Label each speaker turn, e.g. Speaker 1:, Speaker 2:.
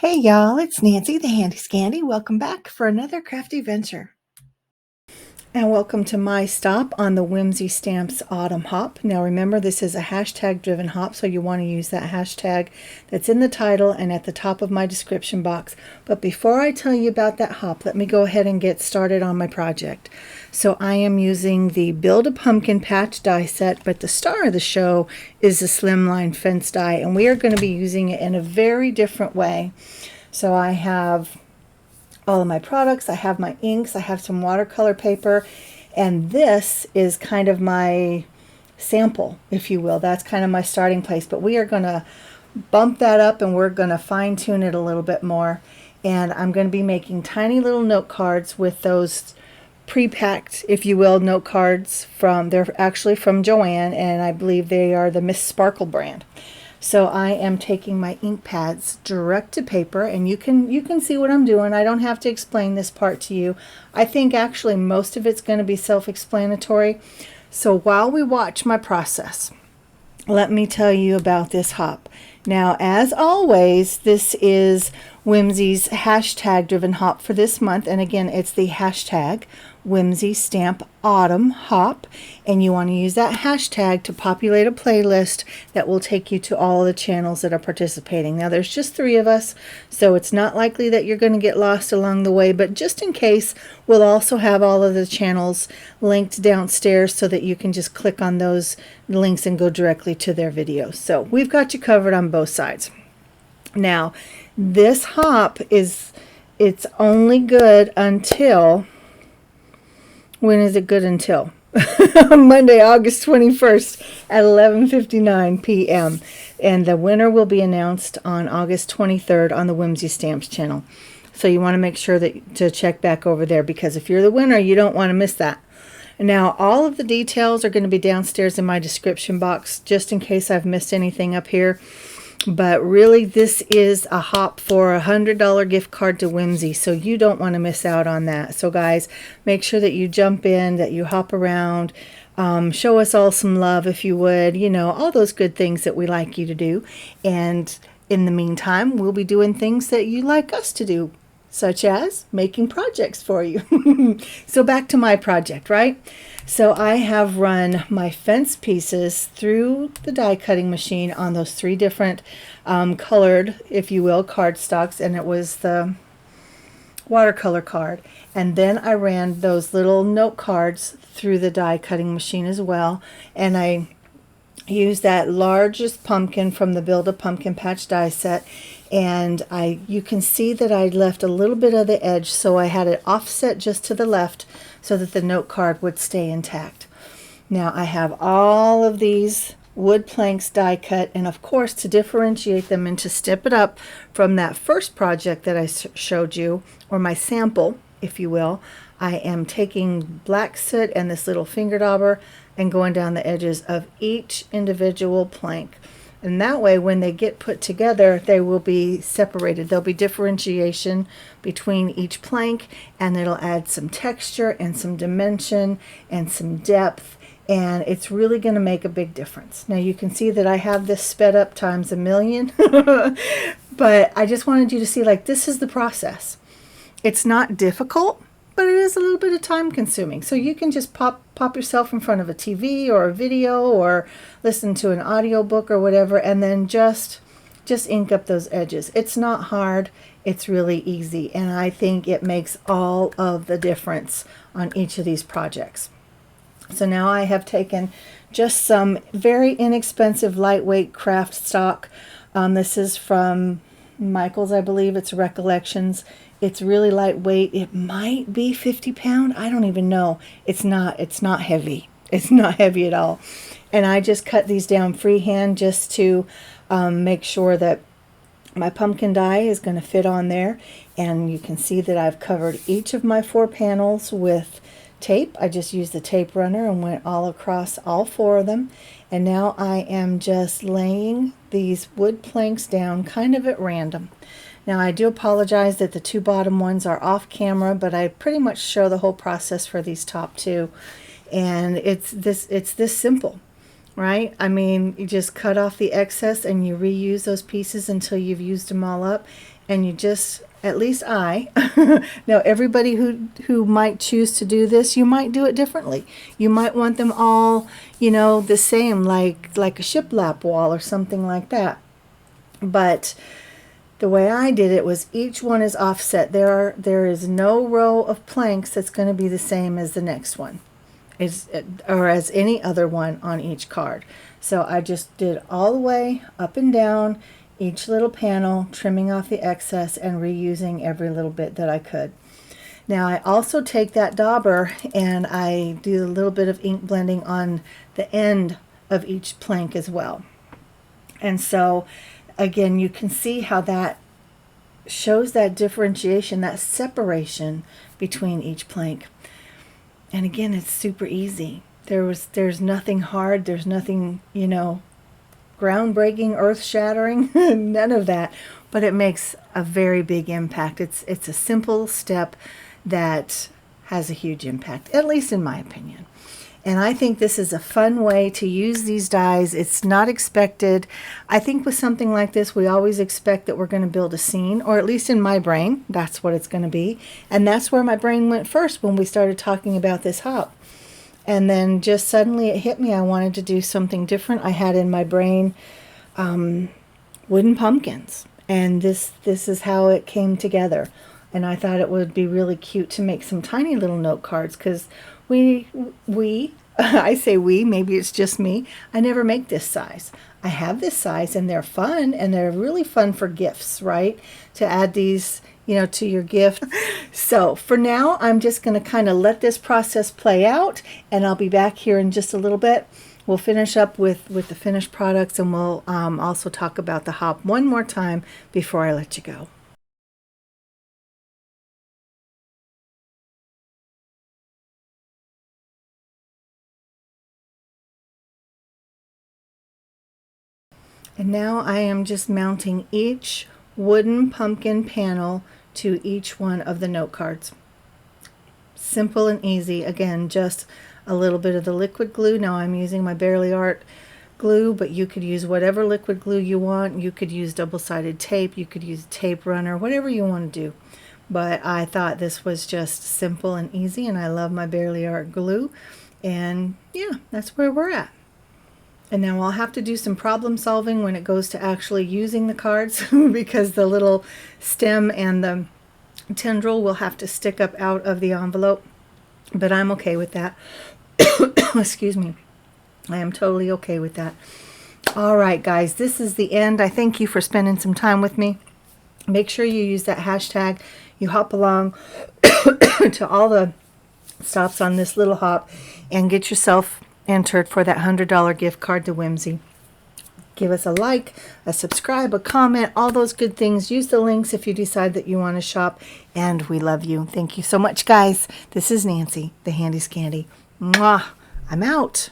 Speaker 1: Hey y'all, it's Nancy the Handi Scandi. Welcome back for another crafty venture. And welcome to my stop on the Whimsy Stamps Autumn Hop. Now remember, this is a hashtag driven hop, so you want to use that hashtag that's in the title and at the top of my description box. But before I tell you about that hop, let me go ahead and get started on my project. So I am using the Build a Pumpkin patch die set, but the star of the show is the Slimline fence die, and we are going to be using it in a very different way. So I have all of my products, I have my inks, I have some watercolor paper, and this is kind of my sample, if you will. That's kind of my starting place, but we are going to bump that up and we're going to fine tune it a little bit more. And I'm going to be making tiny little note cards with those pre-packed, if you will, note cards they're actually from Joann, and I believe they are the Miss Sparkle brand. So I am taking my ink pads direct to paper, and you can see what I'm doing. I don't have to explain this part to you. I think actually most of it's going to be self-explanatory. So while we watch my process, let me tell you about this hop. Now, as always, this is Whimsy's hashtag driven hop for this month, and again, it's the hashtag Whimsy Stamp Autumn Hop, and you want to use that hashtag to populate a playlist that will take you to all the channels that are participating. Now, there's just 3 of us, so it's not likely that you're going to get lost along the way, but just in case, we'll also have all of the channels linked downstairs so that you can just click on those links and go directly to their videos. So we've got you covered on both sides. Now, this hop it's only good until, when is it good until? Monday, August 21st at 11:59 p.m. And the winner will be announced on August 23rd on the Whimsy Stamps channel. So you want to make sure to check back over there, because if you're the winner, you don't want to miss that. Now, all of the details are going to be downstairs in my description box, just in case I've missed anything up here. But really, this is a hop for a $100 gift card to Whimsy, so you don't want to miss out on that. So guys, make sure that you jump in, that you hop around, show us all some love if you would, you know, all those good things that we like you to do. And in the meantime, we'll be doing things that you like us to do, such as making projects for you. So back to my project, right? So I have run my fence pieces through the die cutting machine on those 3 different colored, if you will, cardstocks, and it was the watercolor card. And then I ran those little note cards through the die cutting machine as well, and I used that largest pumpkin from the Build a Pumpkin patch die set, and you can see that I left a little bit of the edge, so I had it offset just to the left so that the note card would stay intact. Now I have all of these wood planks die cut, and of course, to differentiate them and to step it up from that first project that I showed you, or my sample, if you will, I am taking black soot and this little finger dauber and going down the edges of each individual plank. And that way, when they get put together, they will be separated. There'll be differentiation between each plank, and it'll add some texture and some dimension and some depth, and it's really going to make a big difference. Now you can see that I have this sped up times a million, but I just wanted you to see, like, this is the process. It's not difficult, but it is a little bit of time consuming. So you can just pop yourself in front of a TV or a video or listen to an audiobook or whatever, and then just ink up those edges. It's not hard. It's really easy, and I think it makes all of the difference on each of these projects. So now I have taken just some very inexpensive lightweight craft stock. This is from Michael's, I believe. It's Recollections. It's really lightweight. It might be 50 pound. I don't even know. It's not heavy. It's not heavy at all. And I just cut these down freehand just to make sure that my pumpkin die is going to fit on there. And you can see that I've covered each of my 4 panels with tape. I just used the tape runner and went all across all 4 of them. And now I am just laying these wood planks down kind of at random. Now I do apologize that the 2 bottom ones are off camera, but I pretty much show the whole process for these top 2. And it's this simple. right? I mean, you just cut off the excess and you reuse those pieces until you've used them all up. And you just, at least I, now everybody who might choose to do this, you might do it differently. You might want them all, you know, the same, like a shiplap wall or something like that. But the way I did it was each one is offset. There is no row of planks that's going to be the same as the next one, or as any other one on each card. So I just did all the way up and down each little panel, trimming off the excess and reusing every little bit that I could. Now I also take that dauber and I do a little bit of ink blending on the end of each plank as well. And so again, you can see how that shows that differentiation, that separation between each plank. And again, it's super easy. There's nothing hard. There's nothing, you know, groundbreaking, earth-shattering, none of that. But it makes a very big impact. It's a simple step that has a huge impact, at least in my opinion. And I think this is a fun way to use these dies. It's not expected. I think with something like this, we always expect that we're going to build a scene, or at least in my brain, that's what it's going to be. And that's where my brain went first when we started talking about this hop. And then just suddenly it hit me. I wanted to do something different. I had in my brain wooden pumpkins. And this is how it came together. And I thought it would be really cute to make some tiny little note cards, because I say we, maybe it's just me, I never make this size. I have this size and they're fun, and they're really fun for gifts, right? To add these, you know, to your gift. So for now, I'm just going to kind of let this process play out, and I'll be back here in just a little bit. We'll finish up with the finished products, and we'll also talk about the hop one more time before I let you go. And now I am just mounting each wooden pumpkin panel to each one of the note cards. Simple and easy. Again, just a little bit of the liquid glue. Now I'm using my Barely Art glue, but you could use whatever liquid glue you want. You could use double-sided tape. You could use tape runner, whatever you want to do. But I thought this was just simple and easy, and I love my Barely Art glue. And yeah, that's where we're at. And now I'll have to do some problem solving when it goes to actually using the cards because the little stem and the tendril will have to stick up out of the envelope. But I'm okay with that. Excuse me. I am totally okay with that. All right, guys, this is the end. I thank you for spending some time with me. Make sure you use that hashtag. You hop along to all the stops on this little hop and get yourself entered for that $100 gift card to Whimsy. Give us a like, a subscribe, a comment, all those good things. Use the links if you decide that you want to shop, and we love you. Thank you so much, guys. This is Nancy, the Handi Scandi. Mwah! I'm out.